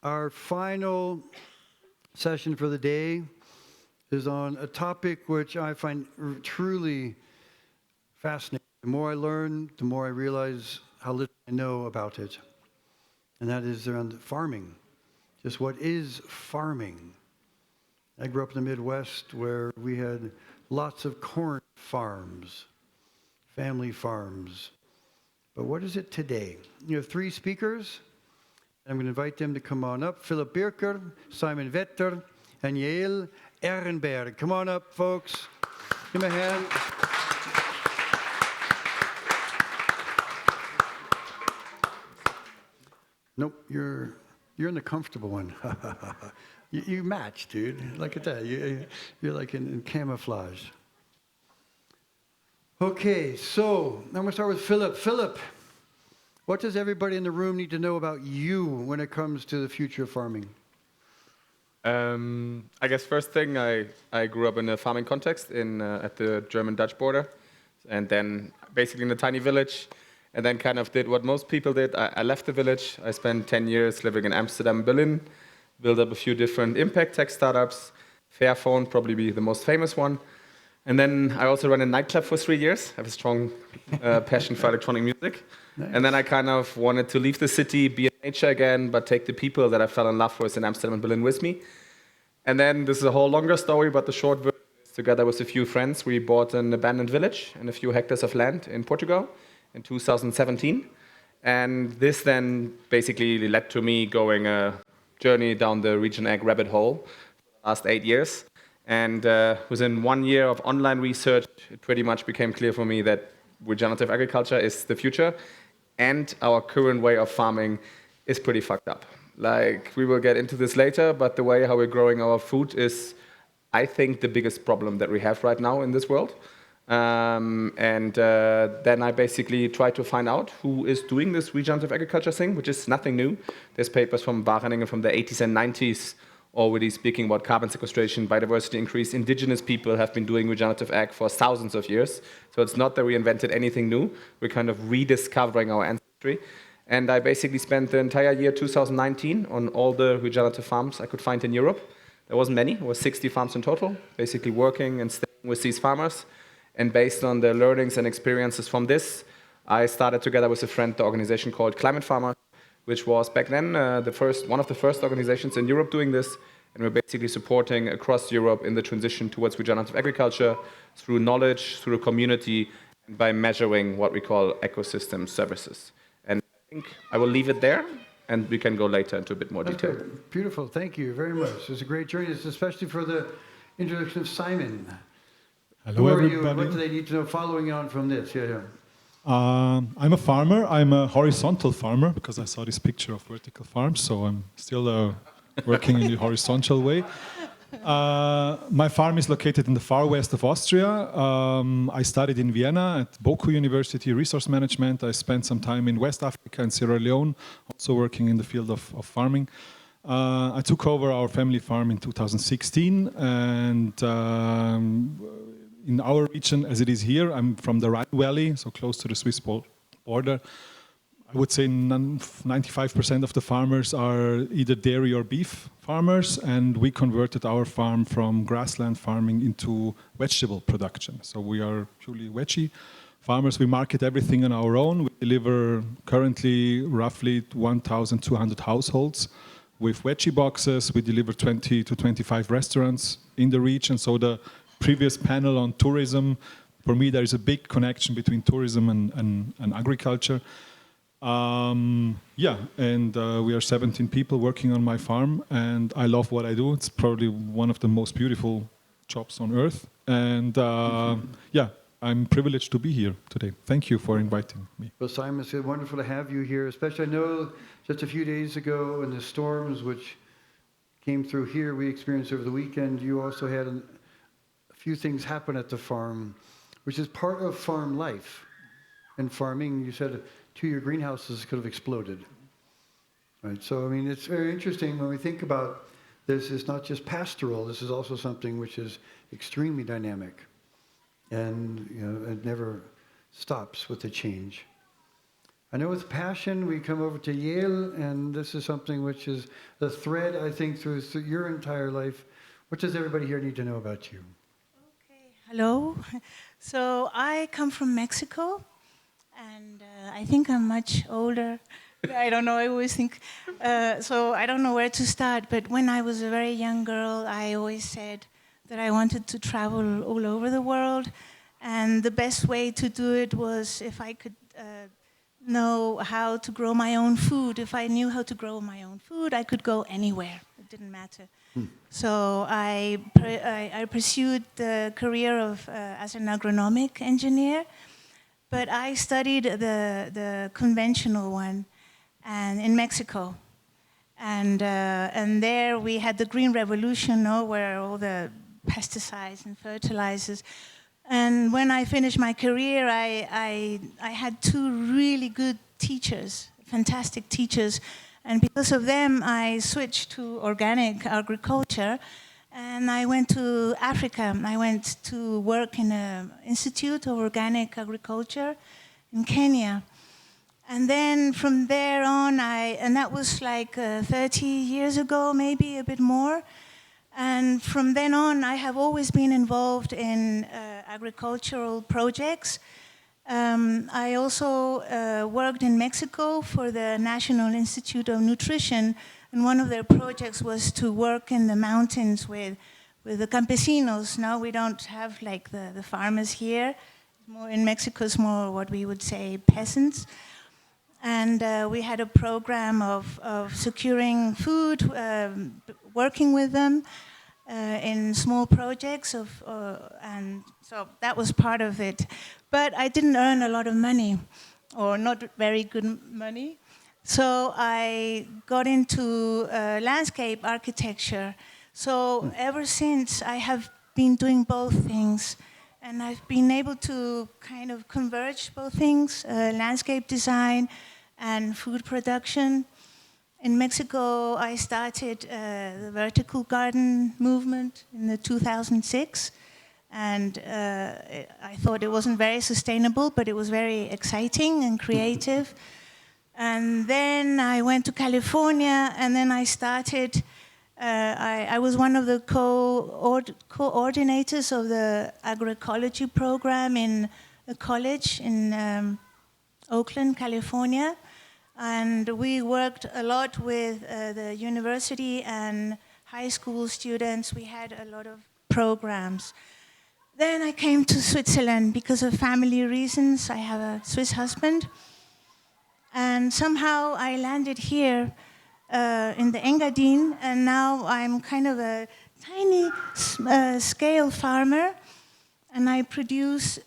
Our final session for the day is on a topic which I find truly fascinating. The more I learn, the more I realize how little I know about it. And that is around farming. Just what is farming? I grew up in the Midwest where we had lots of corn farms, family farms. But what is it today? You have three speakers. I'm going to invite them to come on up. Philippe Birker, Simon Vetter, and Yael Ehrenberg. Come on up, folks. Give them a hand. Nope, you're in the comfortable one. you match, dude. Look at that. You're like in camouflage. Okay, so I'm going to start with Philip. Philip, what does everybody in the room need to know about you when it comes to the future of farming? I guess first thing, I grew up in a farming context at the German-Dutch border, and then basically in a tiny village, and then kind of did what most people did. I left the village. I spent 10 years living in Amsterdam, Berlin, built up a few different impact tech startups, Fairphone, probably be the most famous one. And then I also ran a nightclub for 3 years. I have a strong passion for electronic music. Nice. And then I kind of wanted to leave the city, be in nature again, but take the people that I fell in love with in Amsterdam and Berlin with me. And then this is a whole longer story, but the short version is together with a few friends, we bought an abandoned village and a few hectares of land in Portugal in 2017. And this then basically led to me going a journey down the Regenerative rabbit hole for the last 8 years. And within 1 year of online research, it pretty much became clear for me that regenerative agriculture is the future, and our current way of farming is pretty fucked up. Like, we will get into this later, but the way how we're growing our food is, I think, the biggest problem that we have right now in this world. Then I basically tried to find out who is doing this regenerative agriculture thing, which is nothing new. There's papers from Wageningen from the 80s and 90s already speaking about carbon sequestration, biodiversity increase. Indigenous people have been doing regenerative ag for thousands of years. So it's not that we invented anything new. We're kind of rediscovering our ancestry. And I basically spent the entire year 2019 on all the regenerative farms I could find in Europe. There wasn't many. It was 60 farms in total, basically working and staying with these farmers. And based on the learnings and experiences from this, I started together with a friend the organization called Climate Farmers, which was back then one of the first organizations in Europe doing this. And we're basically supporting across Europe in the transition towards regenerative agriculture through knowledge, through a community, and by measuring what we call ecosystem services. And I think I will leave it there, and we can go later into a bit more detail. Good. Beautiful. Thank you very much. It's a great journey, especially for the introduction of Simon. Hello, Who are everybody. you? What do they need to know following on from this? Yeah. I'm a farmer. I'm a horizontal farmer because I saw this picture of vertical farms, so I'm still working in the horizontal way. My farm is located in the far west of Austria. I studied in Vienna at Boku University Resource Management. I spent some time in West Africa and Sierra Leone, also working in the field of farming. I took over our family farm in 2016, and in our region, as it is here, I'm from the Rhine Valley, so close to the Swiss border. I would say 95% of the farmers are either dairy or beef farmers, and we converted our farm from grassland farming into vegetable production. So we are purely veggie farmers. We market everything on our own. We deliver currently roughly 1,200 households with veggie boxes. We deliver 20 to 25 restaurants in the region. So the previous panel on tourism, for me there is a big connection between tourism and agriculture. We are 17 people working on my farm, and I love what I do. It's probably one of the most beautiful jobs on earth, and I'm privileged to be here today. Thank you for inviting me. Well, Simon, it's wonderful to have you here, especially I know just a few days ago in the storms which came through here, we experienced over the weekend, you also had a few things happen at the farm, which is part of farm life. And farming, you said 2 of your greenhouses could have exploded. Right. So, I mean, it's very interesting when we think about this. It's not just pastoral. This is also something which is extremely dynamic. And, it never stops with the change. I know with passion, we come over to Yael, and this is something which is the thread, I think, through your entire life. What does everybody here need to know about you? Okay, hello. So I come from Mexico, and I think I'm much older. I don't know, I always think, so I don't know where to start, but when I was a very young girl, I always said that I wanted to travel all over the world, and the best way to do it was if I could know how to grow my own food. If I knew how to grow my own food, I could go anywhere. It didn't matter. So I pursued the career of as an agronomic engineer, but I studied the conventional one, and in Mexico, and there we had the Green Revolution, where all the pesticides and fertilizers. And when I finished my career, I had two really good teachers, fantastic teachers. And because of them, I switched to organic agriculture. And I went to Africa. I went to work in an institute of organic agriculture in Kenya. And then from there on, and that was like 30 years ago, maybe a bit more. And from then on, I have always been involved in agricultural projects. I also worked in Mexico for the National Institute of Nutrition, and one of their projects was to work in the mountains with the campesinos. Now we don't have like the farmers here. More in Mexico, it's more what we would say peasants. And we had a program of securing food, working with them in small projects, and so that was part of it. But I didn't earn a lot of money, or not very good money. So I got into landscape architecture. So ever since, I have been doing both things. And I've been able to kind of converge both things, landscape design and food production. In Mexico, I started the vertical garden movement in the 2006. And I thought it wasn't very sustainable, but it was very exciting and creative. And then I went to California, and then I started I was one of the coordinators of the agroecology program in a college in Oakland, California. And we worked a lot with the university and high school students. We had a lot of programs. Then I came to Switzerland because of family reasons. I have a Swiss husband. And somehow I landed here in the Engadin, and now I'm kind of a tiny scale farmer, and I produce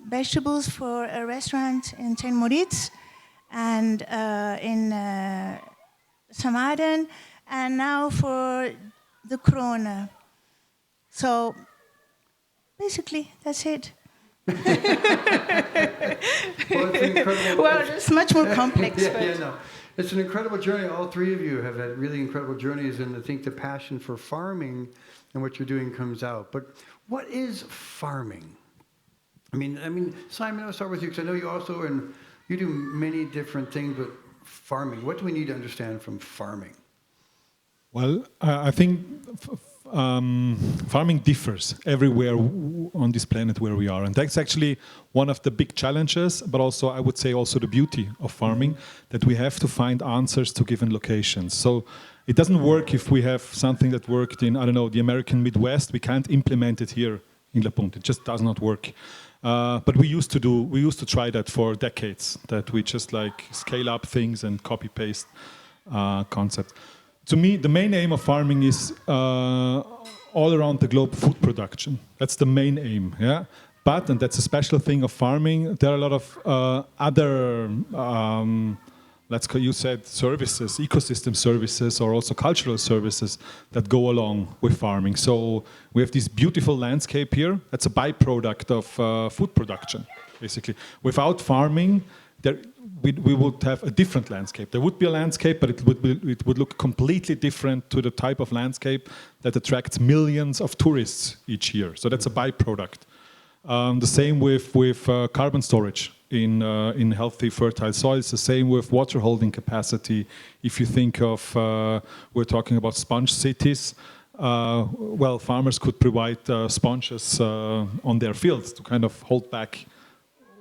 vegetables for a restaurant in St. Moritz and in Samaden, and now for the Krone. So basically, that's it. Well, it's an incredible. Well, it's much more complex. No. It's an incredible journey. All three of you have had really incredible journeys, and I think the passion for farming and what you're doing comes out. But what is farming? I mean, Simon, I'll start with you, because I know you also, and you do many different things, but farming, what do we need to understand from farming? Well, I think farming differs everywhere on this planet where we are, and that's actually one of the big challenges, but also I would say also the beauty of farming, that we have to find answers to given locations. So it doesn't work if we have something that worked in, I don't know, the American Midwest, we can't implement it here in La Punta. It just does not work. But we used to try that for decades, that we just like scale up things and copy paste concepts. To me, the main aim of farming is all around the globe food production. That's the main aim, yeah? But, and that's a special thing of farming, there are a lot of other, you said services, ecosystem services, or also cultural services that go along with farming. So we have this beautiful landscape here. That's a byproduct of food production, basically. Without farming, we would have a different landscape. There would be a landscape, but it would look completely different to the type of landscape that attracts millions of tourists each year. So that's a byproduct. The same with carbon storage. in healthy, fertile soils. The same with water holding capacity. If you think of, we're talking about sponge cities, well, farmers could provide sponges on their fields to kind of hold back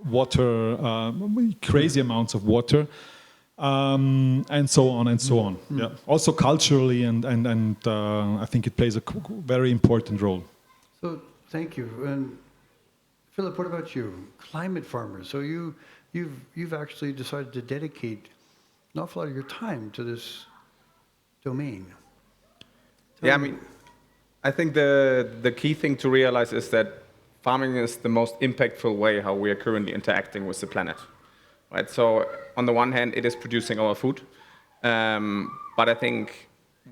water, crazy amounts of water, and so on and so on. Yeah. Also culturally, and I think it plays a very important role. So thank you. And Philip, what about you? Climate farmers. So you've actually decided to dedicate an awful lot of your time to this domain. Yeah, I mean, I think the key thing to realize is that farming is the most impactful way how we are currently interacting with the planet, right? So on the one hand, it is producing our food, but I think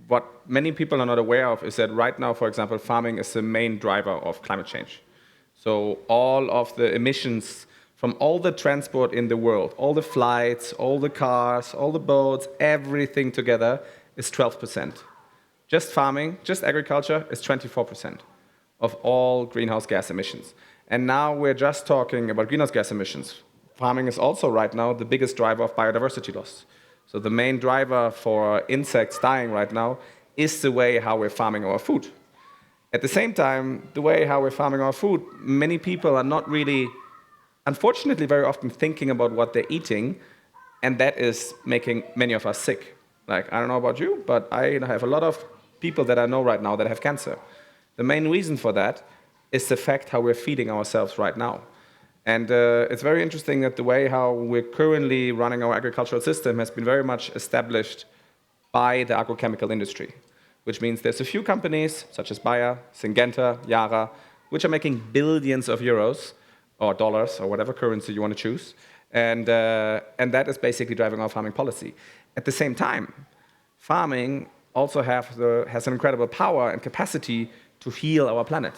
what many people are not aware of is that right now, for example, farming is the main driver of climate change. So all of the emissions from all the transport in the world, all the flights, all the cars, all the boats, everything together is 12%. Just farming, just agriculture is 24% of all greenhouse gas emissions. And now we're just talking about greenhouse gas emissions. Farming is also right now the biggest driver of biodiversity loss. So the main driver for insects dying right now is the way how we're farming our food. At the same time, the way how we're farming our food, many people are not really, unfortunately, very often thinking about what they're eating, and that is making many of us sick. Like, I don't know about you, but I have a lot of people that I know right now that have cancer. The main reason for that is the fact how we're feeding ourselves right now. And it's very interesting that the way how we're currently running our agricultural system has been very much established by the agrochemical industry, which means there's a few companies, such as Bayer, Syngenta, Yara, which are making billions of euros, or dollars, or whatever currency you want to choose, and that is basically driving our farming policy. At the same time, farming also has an incredible power and capacity to heal our planet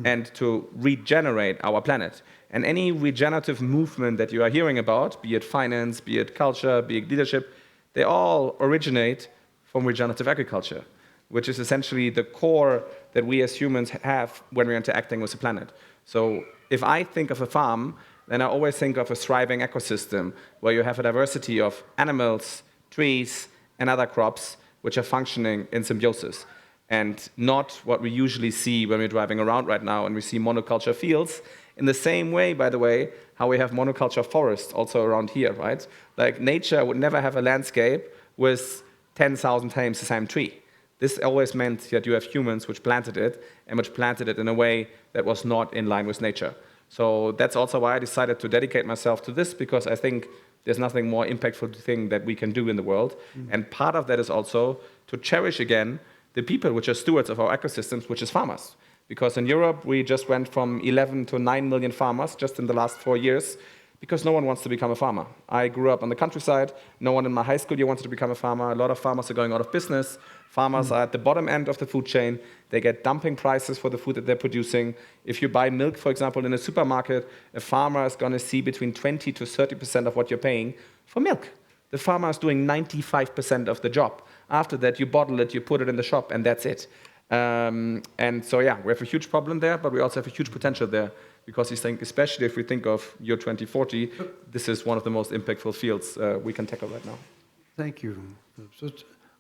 and to regenerate our planet. And any regenerative movement that you are hearing about, be it finance, be it culture, be it leadership, they all originate from regenerative agriculture, which is essentially the core that we as humans have when we're interacting with the planet. So if I think of a farm, then I always think of a thriving ecosystem where you have a diversity of animals, trees, and other crops which are functioning in symbiosis, and not what we usually see when we're driving around right now and we see monoculture fields. In the same way, by the way, how we have monoculture forests also around here, right? Like nature would never have a landscape with 10,000 times the same tree. This always meant that you have humans which planted it, and which planted it in a way that was not in line with nature. So that's also why I decided to dedicate myself to this, because I think there's nothing more impactful thing that we can do in the world. And part of that is also to cherish again the people which are stewards of our ecosystems, which is farmers. Because in Europe, we just went from 11 to 9 million farmers just in the last 4 years, because no one wants to become a farmer. I grew up on the countryside. No one in my high school year wanted to become a farmer. A lot of farmers are going out of business. Farmers are at the bottom end of the food chain. They get dumping prices for the food that they're producing. If you buy milk, for example, in a supermarket, a farmer is going to see between 20 to 30% of what you're paying for milk. The farmer is doing 95% of the job. After that, you bottle it, you put it in the shop, and that's it. And so, yeah, we have a huge problem there, but we also have a huge potential there, because you think, especially if we think of year 2040, this is one of the most impactful fields we can tackle right now. Thank you. So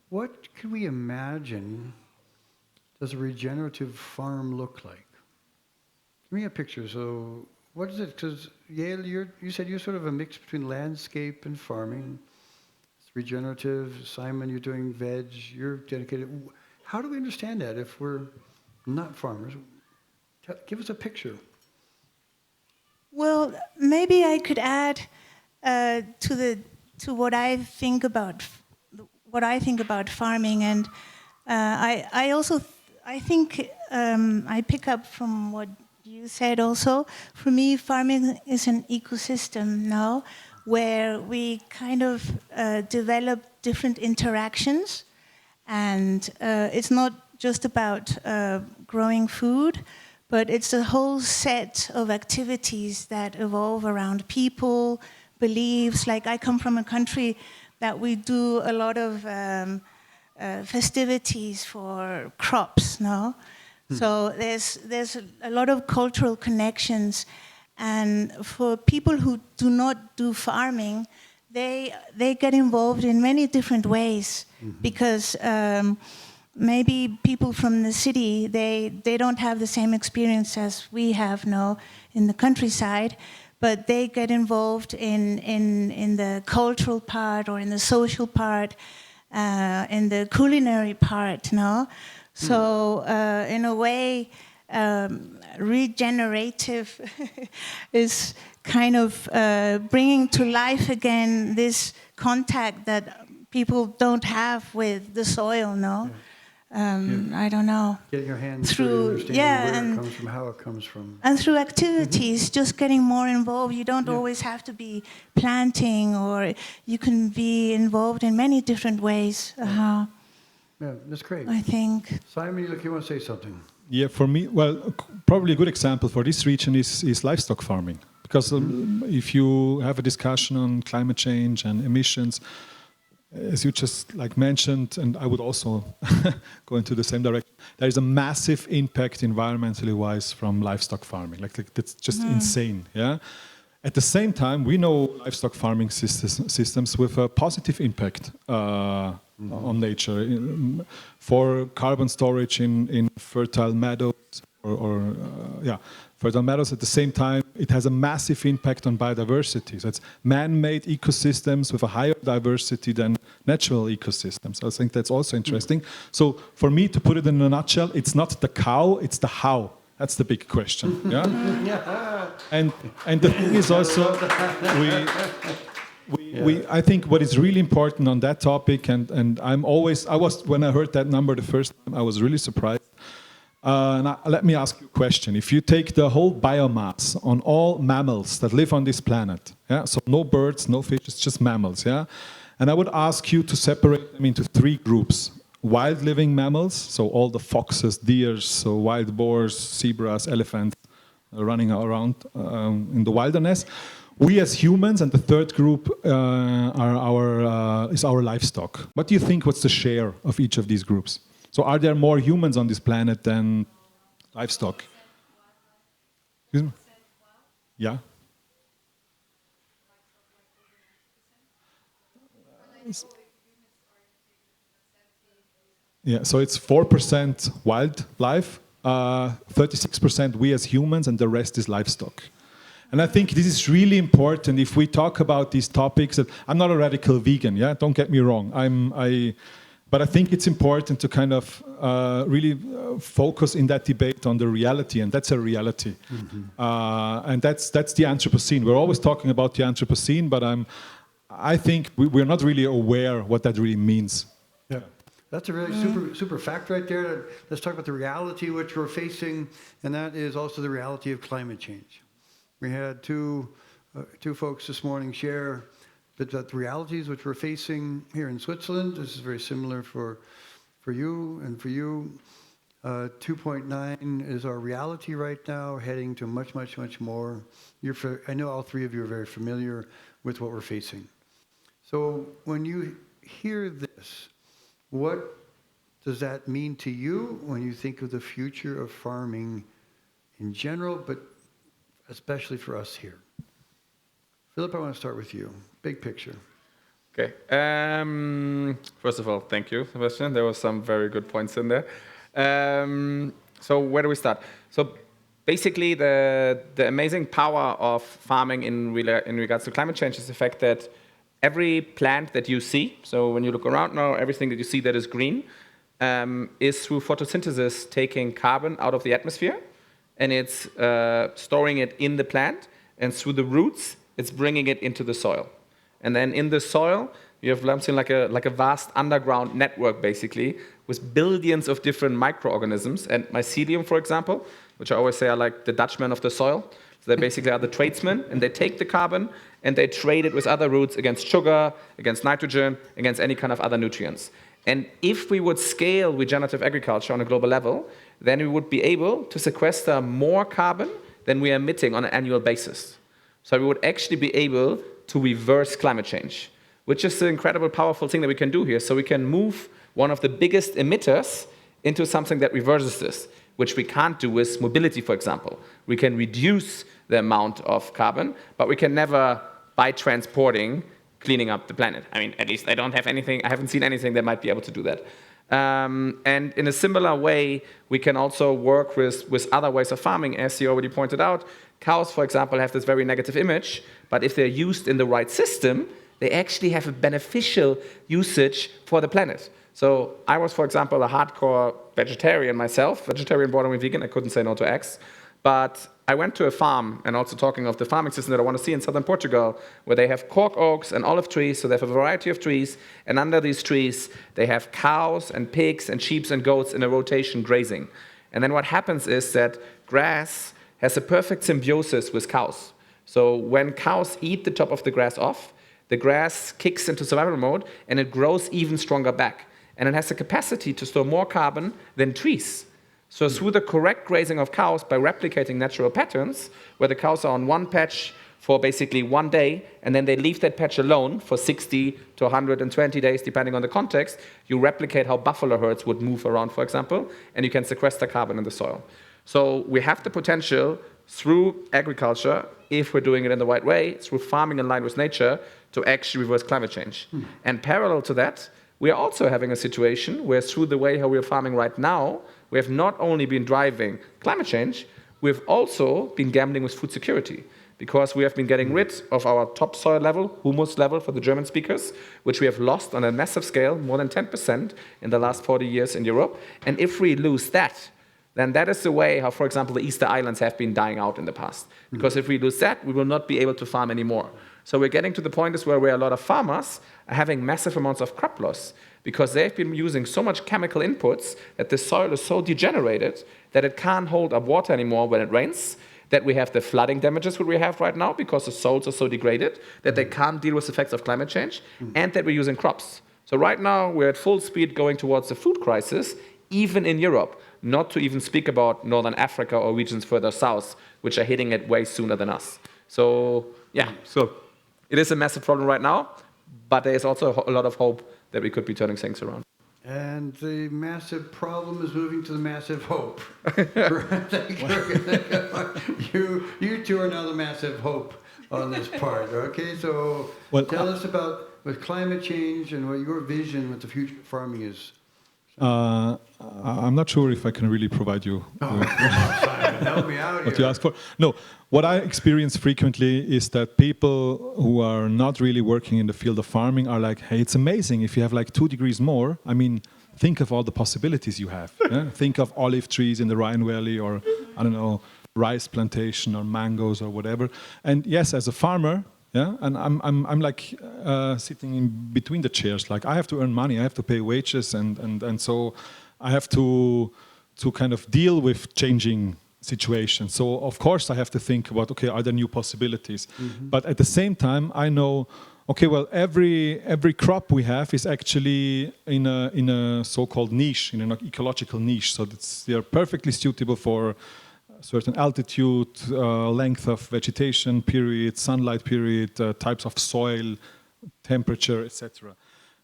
what can we imagine does a regenerative farm look like? Give me a picture. So what is it? Because Yael, you said you're sort of a mix between landscape and farming. It's regenerative. Simon, you're doing veg. You're dedicated. How do we understand that if we're not farmers? Give us a picture. Well, maybe I could add to what I think about farming, and I think I pick up from what you said also. For me, farming is an ecosystem now, where we kind of develop different interactions, and it's not just about growing food, but it's a whole set of activities that evolve around people, beliefs. Like, I come from a country that we do a lot of festivities for crops, no? So there's a lot of cultural connections, And for people who do not do farming, they get involved in many different ways, because maybe people from the city, they don't have the same experience as we have now in the countryside, but they get involved in the cultural part or in the social part, in the culinary part, no? So in a way, regenerative is kind of bringing to life again this contact that people don't have with the soil, no? I don't know. Getting your hands Through, understanding yeah, where it comes from, how it comes from. and through activities, just getting more involved. You don't always have to be planting, or you can be involved in many different ways. Yeah, that's great. I think. Simon, you want to say something? Yeah, for me, well, probably a good example for this region is livestock farming. Because if you have a discussion on climate change and emissions, as you just mentioned, and I would also go into the same direction, there is a massive impact environmentally wise from livestock farming. That's just insane. Yeah. At the same time, we know livestock farming systems with a positive impact on nature for carbon storage in fertile meadows fertile meadows. At the same time, it has a massive impact on biodiversity. So it's man-made ecosystems with a higher diversity than natural ecosystems. I think that's also interesting. So for me, to put it in a nutshell, it's not the cow, it's the how. That's the big question. Yeah. And the thing is also, I think what is really important on that topic, and when I heard that number the first time, I was really surprised. Let me ask you a question. If you take the whole biomass on all mammals that live on this planet, so no birds, no fish, it's just mammals, and I would ask you to separate them into 3 groups. Wild living mammals, so all the foxes, deers, so wild boars, zebras, elephants running around in the wilderness. We as humans, and the 3rd group is our livestock. What do you think? What's the share of each of these groups? So are there more humans on this planet than livestock? Excuse me? Yeah. Yeah, so it's 4% wildlife, 36% we as humans, and the rest is livestock. And I think this is really important if we talk about these topics. I'm not a radical vegan, don't get me wrong. But I think it's important to kind of really focus in that debate on the reality, and that's a reality. And that's the Anthropocene. We're always talking about the Anthropocene, but I think we're not really aware what that really means. Yeah. That's a really super fact right there. Let's talk about the reality which we're facing, and that is also the reality of climate change. We had two folks this morning share that the realities which we're facing here in Switzerland. This is very similar for you and for you. 2.9 is our reality right now, heading to much, much, much more. I know all 3 of you are very familiar with what we're facing. So when you hear this, what does that mean to you when you think of the future of farming in general, but especially for us here? Philip, I want to start with you. Big picture. Okay. First of all, thank you, Sebastian. There were some very good points in there. So where do we start? So basically, the amazing power of farming in regards to climate change is the fact that every plant that you see, so when you look around now, everything that you see that is green, is through photosynthesis taking carbon out of the atmosphere, and it's storing it in the plant, and through the roots, it's bringing it into the soil. And then in the soil, you have something like a vast underground network, basically, with billions of different microorganisms. And mycelium, for example, which I always say are like the Dutchmen of the soil. So they basically are the tradesmen, and they take the carbon and they trade it with other roots against sugar, against nitrogen, against any kind of other nutrients. And if we would scale regenerative agriculture on a global level, then we would be able to sequester more carbon than we are emitting on an annual basis. So we would actually be able to reverse climate change, which is the incredible, powerful thing that we can do here. So we can move one of the biggest emitters into something that reverses this. which we can't do with mobility, for example. We can reduce the amount of carbon, but we can never, by transporting, cleaning up the planet. I mean, at least I haven't seen anything that might be able to do that. And in a similar way, we can also work with other ways of farming, as you already pointed out. Cows, for example, have this very negative image, but if they're used in the right system, they actually have a beneficial usage for the planet. So I was, for example, a hardcore vegetarian myself, vegetarian born and vegan, I couldn't say no to eggs. But I went to a farm, and also talking of the farming system that I want to see in southern Portugal, where they have cork oaks and olive trees, so they have a variety of trees, and under these trees, they have cows and pigs and sheep and goats in a rotation grazing. And then what happens is that grass has a perfect symbiosis with cows. So when cows eat the top of the grass off, the grass kicks into survival mode, and it grows even stronger back. And it has the capacity to store more carbon than trees. So through the correct grazing of cows, by replicating natural patterns, where the cows are on one patch for basically 1 day, and then they leave that patch alone for 60 to 120 days, depending on the context, you replicate how buffalo herds would move around, for example, and you can sequester carbon in the soil. So we have the potential through agriculture, if we're doing it in the right way, through farming in line with nature, to actually reverse climate change. And parallel to that, we are also having a situation where through the way how we are farming right now, we have not only been driving climate change, we've also been gambling with food security, because we have been getting rid of our topsoil level, humus level for the German speakers, which we have lost on a massive scale, more than 10% in the last 40 years in Europe. And if we lose that, then that is the way how, for example, the Easter Islands have been dying out in the past. Because if we lose that, we will not be able to farm anymore. So we're getting to the point where a lot of farmers are having massive amounts of crop loss, because they've been using so much chemical inputs that the soil is so degenerated that it can't hold up water anymore when it rains, that we have the flooding damages that we have right now because the soils are so degraded that they can't deal with the effects of climate change, and that we're using crops. So right now we're at full speed going towards the food crisis, even in Europe, not to even speak about Northern Africa or regions further south, which are hitting it way sooner than us. So yeah, so it is a massive problem right now, but there is also a lot of hope that we could be turning things around. And the massive problem is moving to the massive hope. you two are now the massive hope on this part. Okay, so tell us about with climate change and what your vision with the future of farming is. I'm not sure if I can really provide you Help me out what you ask for. No, what I experience frequently is that people who are not really working in the field of farming are like, hey, it's amazing if you have like 2 degrees more. I mean, think of all the possibilities you have. Yeah? Think of olive trees in the Rhine Valley, or I don't know, rice plantation or mangoes or whatever. And yes, as a farmer, yeah, and I'm like sitting in between the chairs. Like I have to earn money, I have to pay wages, and so I have to kind of deal with changing situations. So of course I have to think about, okay, are there new possibilities? But at the same time, I know, okay, well, every crop we have is actually in a so-called niche, in an ecological niche. So they are perfectly suitable for certain altitude, length of vegetation period, sunlight period, types of soil, temperature, etc.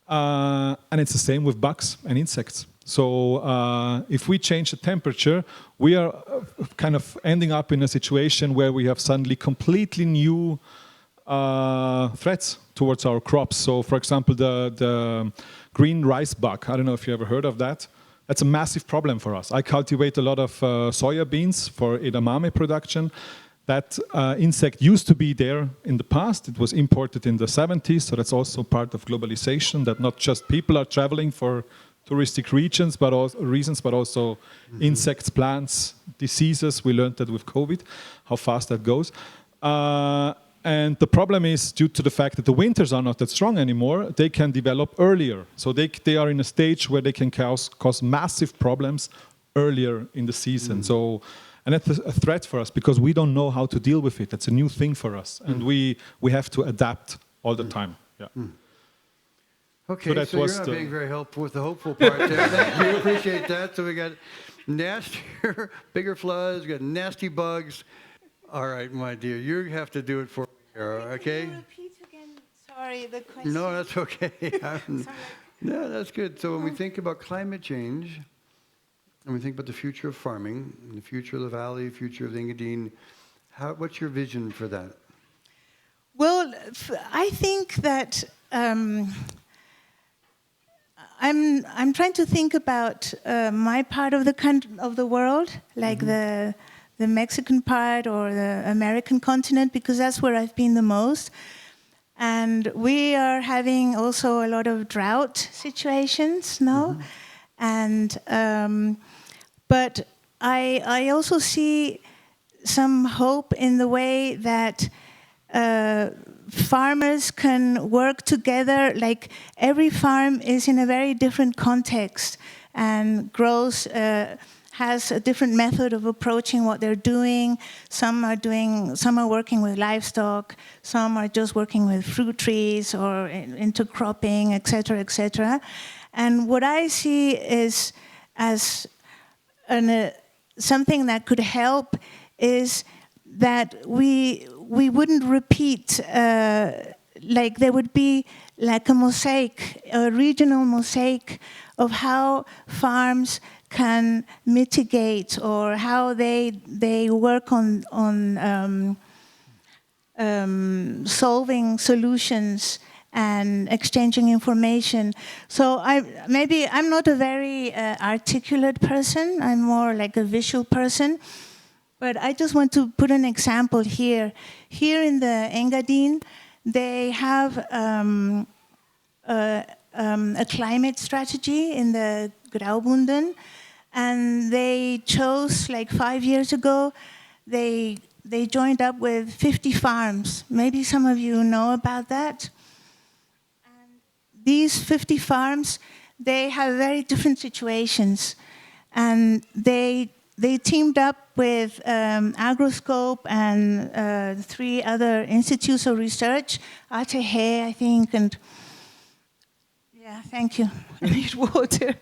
And it's the same with bugs and insects. So if we change the temperature, we are kind of ending up in a situation where we have suddenly completely new threats towards our crops. So for example, the green rice bug, I don't know if you ever heard of that. That's a massive problem for us. I cultivate a lot of soya beans for edamame production. That insect used to be there in the past. It was imported in the 70s, so that's also part of globalization, that not just people are traveling for touristic regions, but also insects, plants, diseases. We learned that with COVID, how fast that goes. And the problem is, due to the fact that the winters are not that strong anymore, they can develop earlier. So they are in a stage where they can cause massive problems earlier in the season. So, and that's a threat for us because we don't know how to deal with it. That's a new thing for us, and we have to adapt all the time. Yeah. Okay, so you're not being very helpful with the hopeful part there. Thank you, appreciate that. So we got nastier, bigger floods, we got nasty bugs. All right, my dear, you have to do it for me here, okay? Can you repeat again? Sorry, the question. No, that's okay. No, that's good. So when we think about climate change, and we think about the future of farming, the future of the valley, future of the Engadine, what's your vision for that? Well, I think that I'm trying to think about my part of the world, like the Mexican part or the American continent, because that's where I've been the most. And we are having also a lot of drought situations, no? And but I also see some hope in the way that farmers can work together. Like every farm is in a very different context and grows. Has a different method of approaching what they're doing. Some are working with livestock. Some are just working with fruit trees or intercropping, etc., etc. And what I see is as something that could help is that we wouldn't repeat. Like there would be like a mosaic, a regional mosaic of how farms can mitigate or how they work on solving solutions and exchanging information. So maybe I'm not a very articulate person. I'm more like a visual person. But I just want to put an example here. Here in the Engadine, they have a climate strategy in the Graubunden. And they chose, like 5 years ago, they joined up with 50 farms. Maybe some of you know about that. And these 50 farms, they have very different situations. And they teamed up with Agroscope and 3 other institutes of research, ATH, I think, and yeah, thank you. I need water.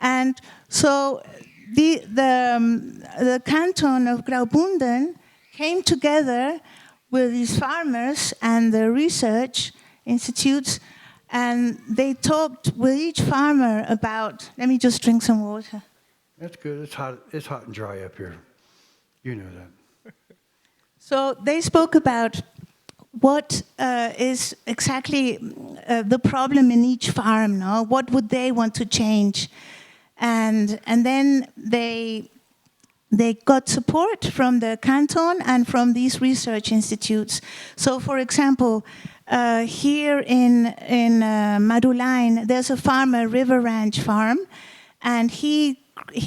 And so the canton of Graubunden came together with these farmers and the research institutes, and they talked with each farmer about, let me just drink some water. That's good. It's hot and dry up here. You know that. So they spoke about what is exactly the problem in each farm, no? What would they want to change? And then they got support from the canton and from these research institutes. So, for example, here in Madulain, there's a farmer, River Ranch Farm, and he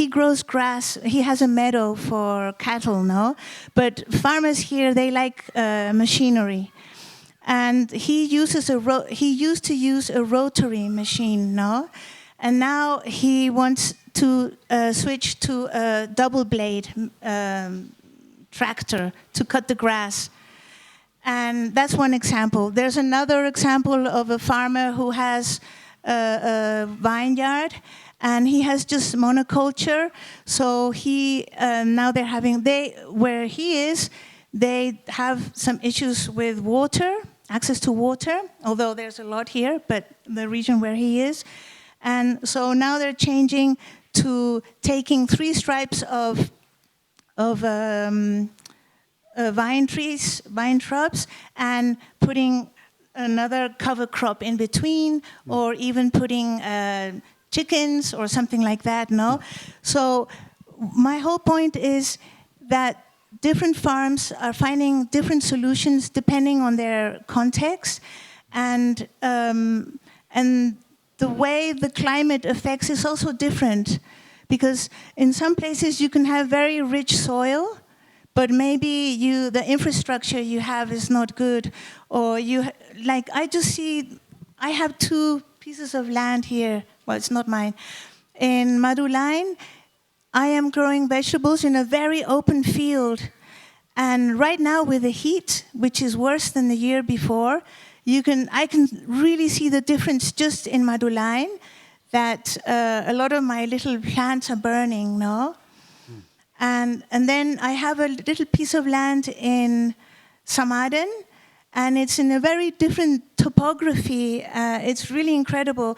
grows grass. He has a meadow for cattle, no? But farmers here, they like machinery. And he used to use a rotary machine, no? And now he wants to switch to a double blade tractor to cut the grass. And that's one example. There's another example of a farmer who has a vineyard, and he has just monoculture. So now where he is, they have some issues with water, access to water, although there's a lot here, but the region where he is. And so now they're changing to taking 3 stripes of vine shrubs, and putting another cover crop in between, or even putting chickens or something like that, no? So my whole point is that different farms are finding different solutions depending on their context, and the way the climate affects is also different, because in some places you can have very rich soil, but maybe the infrastructure you have is not good, or I have 2 pieces of land here. Well, it's not mine. In Madulain, I am growing vegetables in a very open field, and right now with the heat, which is worse than the year before, I can really see the difference just in Madulain, that a lot of my little plants are burning, no? And then I have a little piece of land in Samaden, and it's in a very different topography. It's really incredible.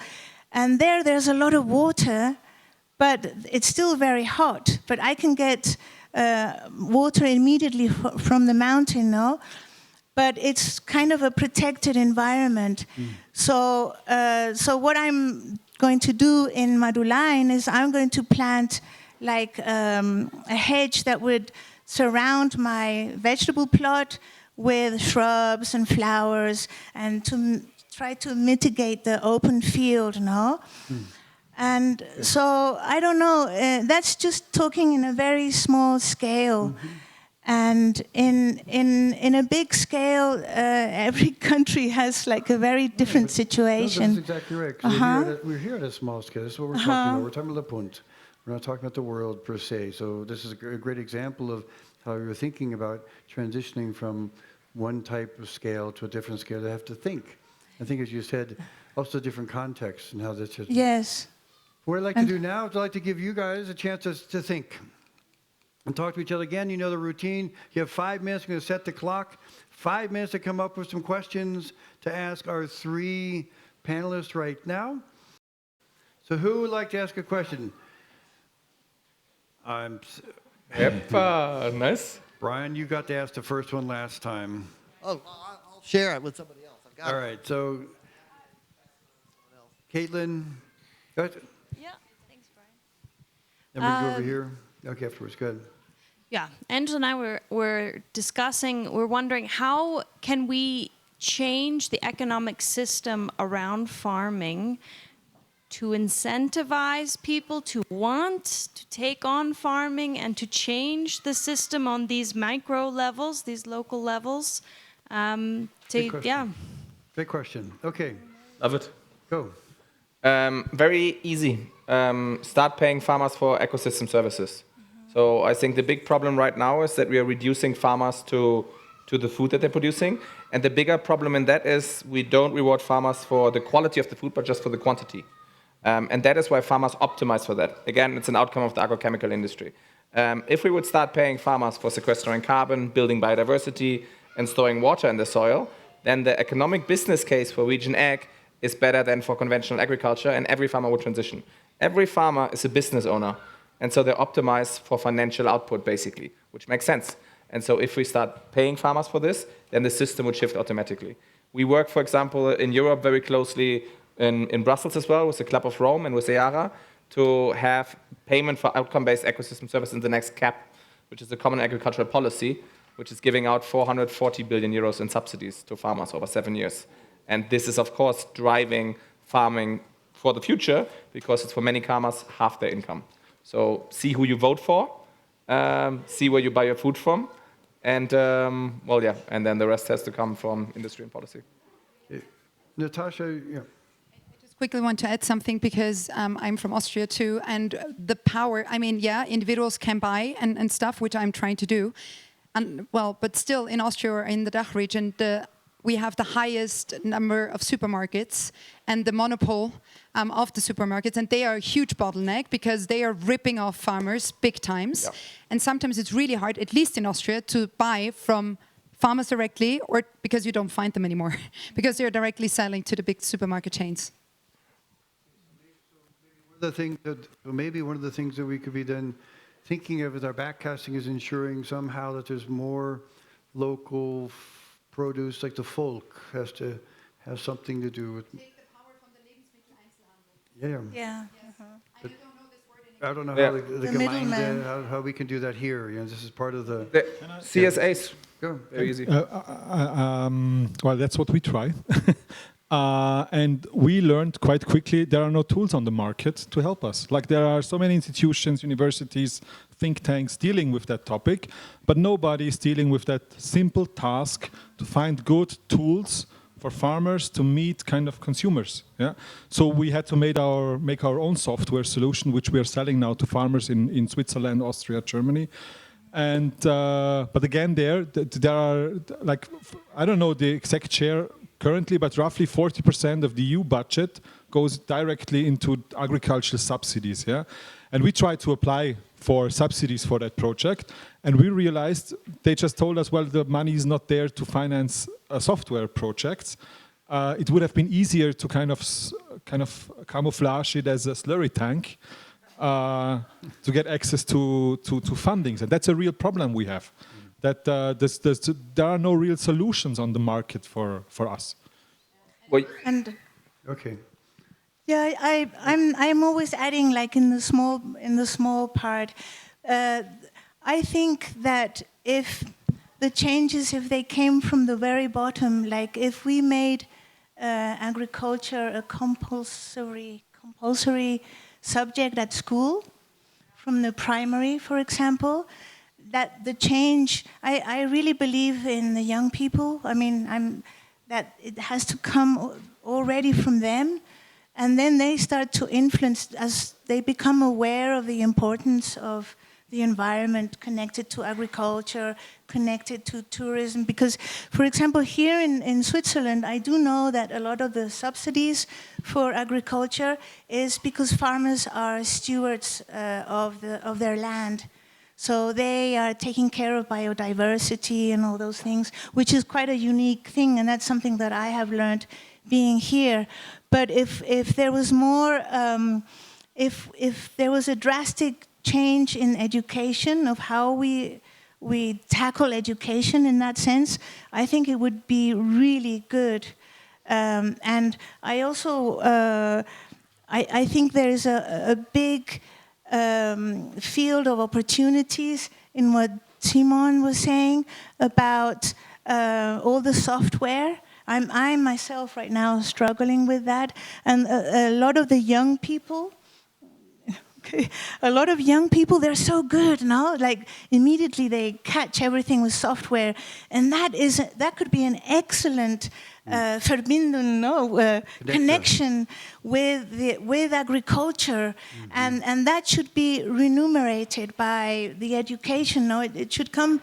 And there's a lot of water, but it's still very hot. But I can get water immediately from the mountain, no? But it's kind of a protected environment. So what I'm going to do in Madulain is I'm going to plant like a hedge that would surround my vegetable plot with shrubs and flowers, and to try to mitigate the open field, no? And so, I don't know, that's just talking in a very small scale. And in a big scale, every country has like a very different situation. That's exactly right. 'Cause we're here at a small scale. This is what we're talking about. We're talking about the punt. We're not talking about the world per se. So this is a great example of how you're thinking about transitioning from one type of scale to a different scale. They have to think. I think, as you said, also different contexts and how this is. Yes. What I'd like to do now is I'd like to give you guys a chance to think and talk to each other again. You know the routine. You have 5 minutes. I'm going to set the clock. 5 minutes to come up with some questions to ask our 3 panelists right now. So who would like to ask a question? Yep, nice. Brian, you got to ask the first one last time. Oh, I'll share it with somebody else. I've got All right, so Caitlin, go ahead. Yeah, thanks, Brian. Then we go over here. Okay, afterwards, good. Yeah, Angela and I were discussing, we're wondering how can we change the economic system around farming to incentivize people to want to take on farming and to change the system on these micro levels, these local levels. Good question. Great question. Okay, Love it. go. Very easy. Start paying farmers for ecosystem services. So I think the big problem right now is that we are reducing farmers to the food that they're producing. And the bigger problem in that is we don't reward farmers for the quality of the food, but just for the quantity. And that is why farmers optimize for that. Again, it's an outcome of the agrochemical industry. If we would start paying farmers for sequestering carbon, building biodiversity, and storing water in the soil, then the economic business case for Regen Ag is better than for conventional agriculture, and every farmer would transition. Every farmer is a business owner, and so they're optimized for financial output, basically, which makes sense. And so if we start paying farmers for this, then the system would shift automatically. We work, for example, in Europe very closely in Brussels as well, with the Club of Rome and with EARA, to have payment for outcome-based ecosystem service in the next CAP, which is the Common Agricultural Policy, which is giving out 440 billion euros in subsidies to farmers over 7 years. And this is, of course, driving farming for the future, because it's for many farmers half their income. So see who you vote for, see where you buy your food from, and and then the rest has to come from industry and policy. Natasha, yeah. Quickly want to add something, because I'm from Austria too, and the power, I mean, yeah, individuals can buy and stuff, which I'm trying to do. And well, but still in Austria or in the DACH region, we have the highest number of supermarkets and the monopoly of the supermarkets, and they are a huge bottleneck because they are ripping off farmers big times. Yeah. And sometimes it's really hard, at least in Austria, to buy from farmers directly, or because you don't find them anymore, because they're directly selling to the big supermarket chains. Maybe one of the things that we could be then thinking of with our backcasting is ensuring somehow that there's more local produce, like the folk has to have something to do with. Take the power from the Lebensmitteleinzelhandel. Yeah. Yeah. I don't know how the Gemeinde, how we can do that here. You know, this is part of the CSAs. Go. Very easy. Well, that's what we try. And we learned quite quickly there are no tools on the market to help us. Like, there are so many institutions, universities, think tanks dealing with that topic, but nobody is dealing with that simple task to find good tools for farmers to meet kind of consumers. Yeah. So we had to make our own software solution, which we are selling now to farmers in Switzerland, Austria, Germany. And but again, there are, like, I don't know the exact share currently, but roughly 40% of the EU budget goes directly into agricultural subsidies. Yeah, and we tried to apply for subsidies for that project, and we realized they just told us, well, the money is not there to finance software projects. It would have been easier to kind of camouflage it as a slurry tank, to get access to fundings, and that's a real problem we have. That there are no real solutions on the market for us. Well, And Okay. yeah, I'm always adding, like in the small part. I think that if the changes, if they came from the very bottom, like if we made agriculture a compulsory subject at school, from the primary, for example, that the change, I really believe in the young people. I mean, that it has to come already from them, and then they start to influence as they become aware of the importance of the environment connected to agriculture, connected to tourism. Because, for example, here in Switzerland, I do know that a lot of the subsidies for agriculture is because farmers are stewards of their land. So they are taking care of biodiversity and all those things, which is quite a unique thing, and that's something that I have learned being here. But if there was more, if there was a drastic change in education of how we tackle education in that sense, I think it would be really good. And I also, I think there is a big field of opportunities in what Simon was saying about all the software. I'm myself right now struggling with that, and a lot of the young people. Okay. A lot of young people, they're so good, no? Like immediately they catch everything with software, and that could be an excellent Verbindung, no? Connection with agriculture, and that should be remunerated by the education. No, it should come.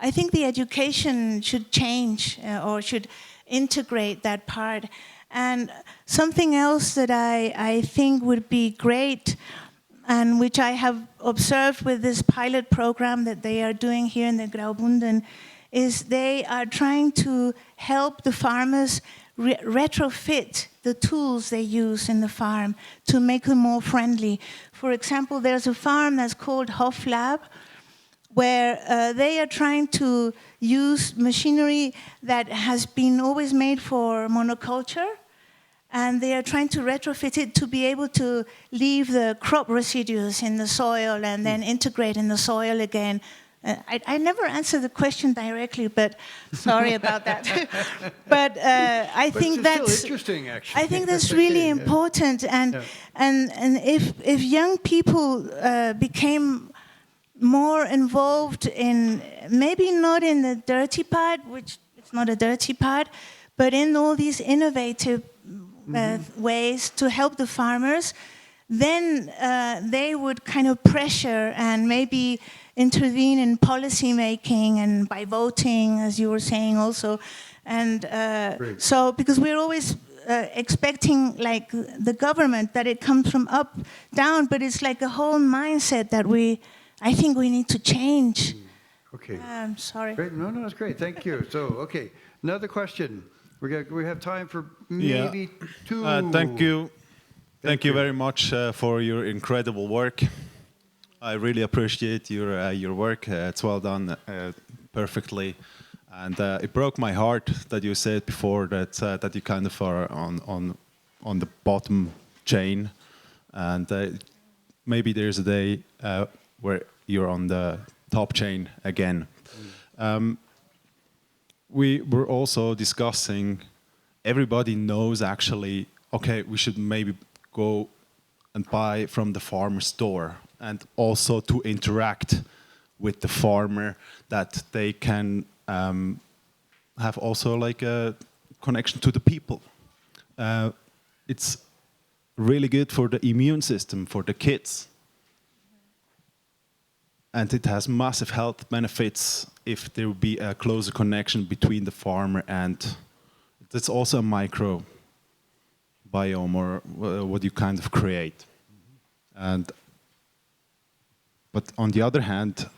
I think the education should change or should integrate that part. And something else that I think would be great, and which I have observed with this pilot program that they are doing here in the Graubünden, is they are trying to help the farmers retrofit the tools they use in the farm to make them more friendly. For example, there's a farm that's called Hoflab, where they are trying to use machinery that has been always made for monoculture, and they are trying to retrofit it to be able to leave the crop residues in the soil and then integrate in the soil again. I never answered the question directly, but sorry about that. But I think that's still interesting, actually. I think that's really important, and if young people became more involved in, maybe not in the dirty part, which it's not a dirty part, but in all these innovative ways to help the farmers, then they would kind of pressure and maybe intervene in policy making and by voting, as you were saying also. And so, because we're always expecting, like, the government, that it comes from up, down, but it's like a whole mindset that I think we need to change. Okay. Sorry. Great. No, that's great. Thank you. So, okay, another question. We have time for maybe two. Thank you. Thank you very much for your incredible work. I really appreciate your work. It's well done, perfectly, and it broke my heart that you said before that you kind of are on the bottom chain, and maybe there's a day where you're on the top chain again. We were also discussing, everybody knows actually, okay, we should maybe go and buy from the farmer store, and also to interact with the farmer, that they can have also like a connection to the people. It's really good for the immune system, for the kids. And it has massive health benefits if there will be a closer connection between the farmer and that's also a microbiome, or what you kind of create. But on the other hand,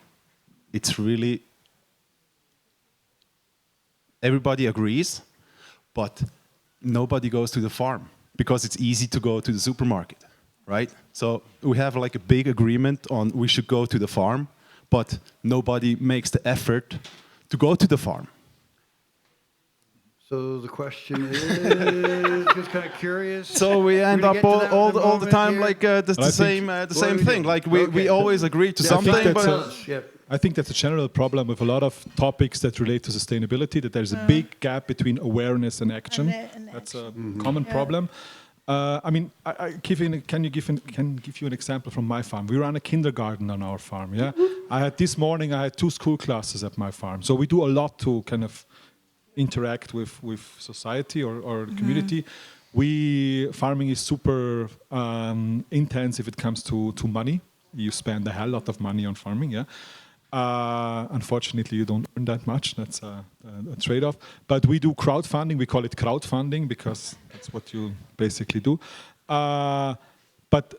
it's really, everybody agrees, but nobody goes to the farm because it's easy to go to the supermarket. right? So we have like a big agreement on we should go to the farm, but nobody makes the effort to go to the farm. So the question is, just kind of curious. So we end up all the time like the same thing. Like we always agree to something, but I think that's a general problem with a lot of topics that relate to sustainability, that there's a big gap between awareness and action. That's a common problem. I mean, can give you an example from my farm. We run a kindergarten on our farm. Yeah, this morning I had 2 school classes at my farm. So we do a lot to kind of interact with society or the community. Farming is super intense if it comes to money. You spend a hell lot of money on farming. Yeah. Unfortunately, you don't earn that much. That's a trade-off. But we do crowdfunding. We call it crowdfunding because that's what you basically do. But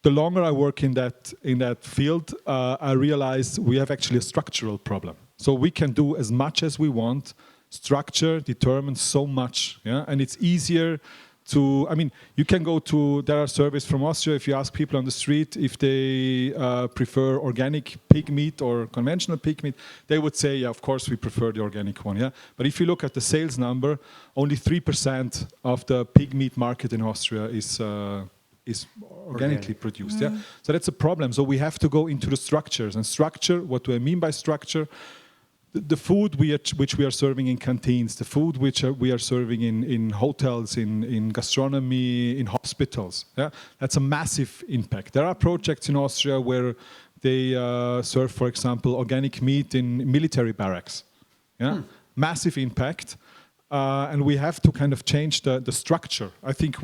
the longer I work in that field, I realize we have actually a structural problem. So we can do as much as we want. Structure determines so much, yeah, and it's easier to. I mean, you can go to. There are surveys from Austria. If you ask people on the street if they prefer organic pig meat or conventional pig meat, they would say, yeah, of course we prefer the organic one, yeah. But if you look at the sales number, only 3% of the pig meat market in Austria is organically produced, yeah. So that's a problem. So we have to go into the structures. And structure. What do I mean by structure? The food which we are serving in canteens, the food which we are serving in hotels, in gastronomy, in hospitals, yeah, that's a massive impact. There are projects in Austria where they serve, for example, organic meat in military barracks. Yeah, massive impact, and we have to kind of change the structure. I think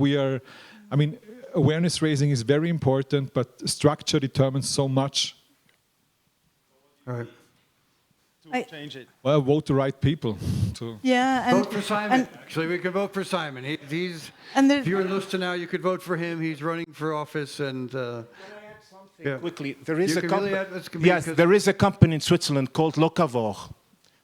awareness raising is very important, but structure determines so much. All right. Change it. Well, vote the right people. Vote for Simon. Actually, we could vote for Simon. If you're in Lush now, you could vote for him. He's running for office, and. Can I add something quickly? There is a company in Switzerland called Locavor,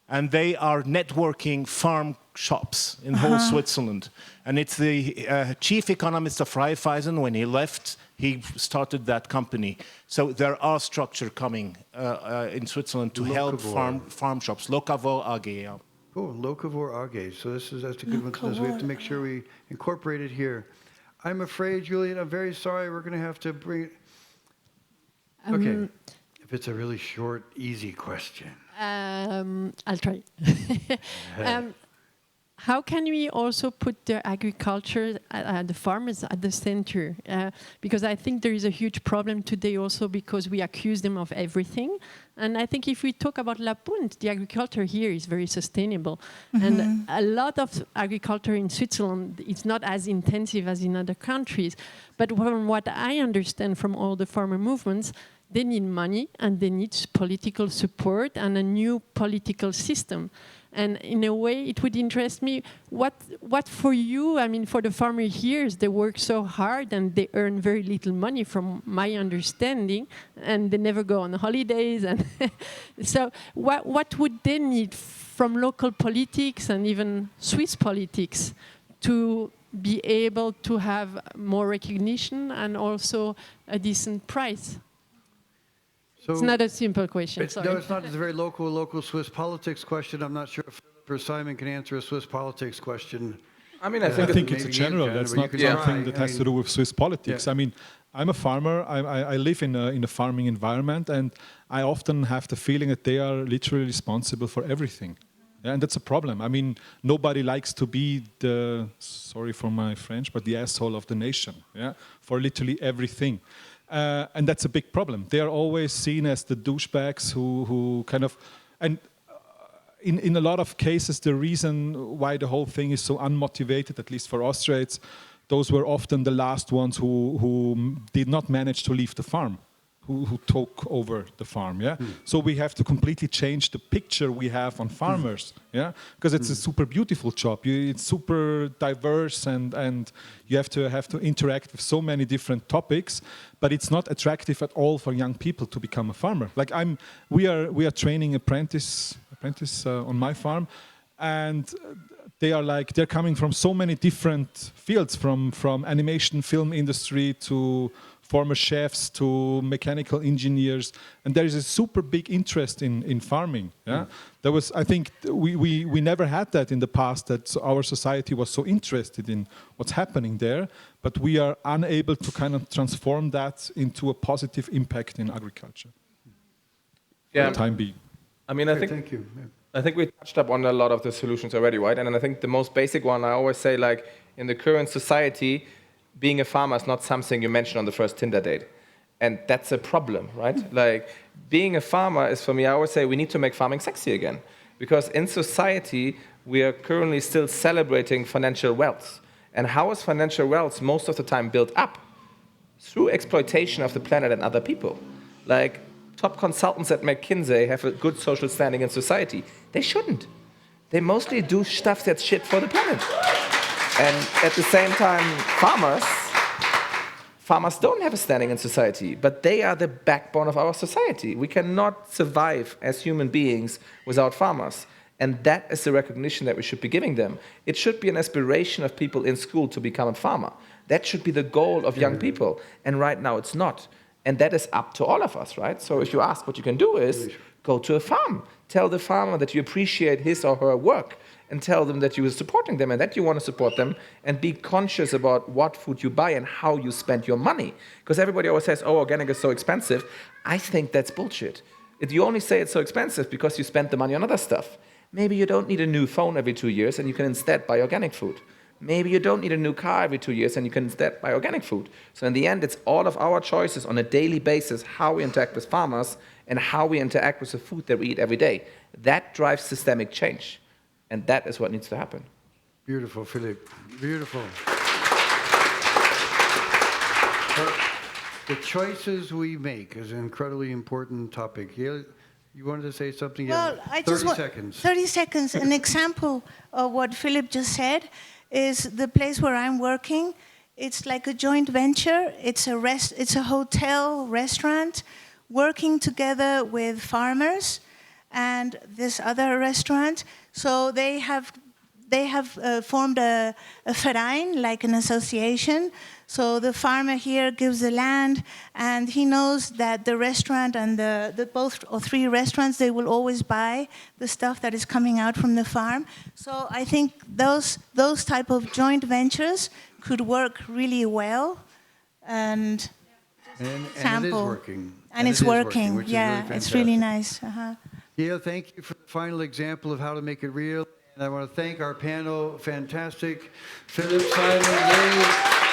and they are networking farm shops in whole Switzerland. And it's the chief economist of Raiffeisen. When he left, he started that company. So there are structure coming in Switzerland to help farm shops. Locavor AG. Yeah. Cool, Locavor AG. So that's a good one to know. So we have to make sure we incorporate it here. I'm afraid, Julian, I'm very sorry. We're going to have to bring it. Okay. If it's a really short, easy question. I'll try. How can we also put the agriculture, the farmers at the center? Because I think there is a huge problem today also because we accuse them of everything. And I think if we talk about La Punt, the agriculture here is very sustainable. And a lot of agriculture in Switzerland is not as intensive as in other countries. But from what I understand from all the farmer movements, they need money and they need political support and a new political system. And in a way, it would interest me, what for you, I mean, for the farmer here, they work so hard and they earn very little money from my understanding, and they never go on holidays. And so what would they need from local politics and even Swiss politics to be able to have more recognition and also a decent price? So it's not a simple question. No, it's not. It's a very local Swiss politics question. I'm not sure if Philippe or Simon can answer a Swiss politics question. I mean, I think it's a general. That's not something that has to do with Swiss politics. Yeah. I mean, I'm a farmer. I live in a farming environment, and I often have the feeling that they are literally responsible for everything. Yeah, and that's a problem. I mean, nobody likes to be sorry for my French, but the asshole of the nation. Yeah, for literally everything. And that's a big problem. They are always seen as the douchebags who kind of, and in a lot of cases, the reason why the whole thing is so unmotivated, at least for Austria, those were often the last ones who did not manage to leave the farm, who took over the farm. Yeah. So we have to completely change the picture we have on farmers. Yeah, because it's a super beautiful job. It's super diverse, and you have to interact with so many different topics. But it's not attractive at all for young people to become a farmer. Like we are training apprentice on my farm, and they're coming from so many different fields, from animation, film industry to former chefs to mechanical engineers, and there is a super big interest in farming. Yeah, there was. I think we never had that in the past. That our society was so interested in what's happening there, but we are unable to kind of transform that into a positive impact in agriculture. Yeah. For the time being. I mean, I Okay, think. thank you. Yeah. I think we touched up on a lot of the solutions already, right? And I think the most basic one, I always say, like, in the current society, being a farmer is not something you mention on the first Tinder date. And that's a problem, right? Like, being a farmer is, for me, I always say, we need to make farming sexy again. Because in society, we are currently still celebrating financial wealth. And how is financial wealth most of the time built up? Through exploitation of the planet and other people. Like, top consultants at McKinsey have a good social standing in society. They shouldn't. They mostly do stuff that's shit for the planet. And at the same time, farmers don't have a standing in society, but they are the backbone of our society. We cannot survive as human beings without farmers. And that is the recognition that we should be giving them. It should be an aspiration of people in school to become a farmer. That should be the goal of young people. And right now it's not. And that is up to all of us, right? So if you ask, what you can do is go to a farm. Tell the farmer that you appreciate his or her work, and tell them that you are supporting them and that you want to support them, and be conscious about what food you buy and how you spend your money. Because everybody always says, oh, organic is so expensive. I think that's bullshit. If you only say it's so expensive because you spend the money on other stuff. Maybe you don't need a new phone every 2 years and you can instead buy organic food. Maybe you don't need a new car every 2 years and you can instead buy organic food. So in the end, it's all of our choices on a daily basis, how we interact with farmers and how we interact with the food that we eat every day. That drives systemic change. And that is what needs to happen. Beautiful, Philippe. Beautiful. The choices we make is an incredibly important topic. You wanted to say something? Well, I 30 just want seconds. 30 seconds. An example of what Philippe just said is the place where I'm working. It's like a joint venture. It's a hotel restaurant working together with farmers and this other restaurant. So they have formed a verein, like an association. So the farmer here gives the land, and he knows that the restaurant and the both or three restaurants, they will always buy the stuff that is coming out from the farm. So I think those type of joint ventures could work really well. And it is working. And it's working. Which Yeah, is really it's really fantastic. nice. Yeah, thank you for the final example of how to make it real. And I want to thank our panel, fantastic, Philippe, Simon, Yael.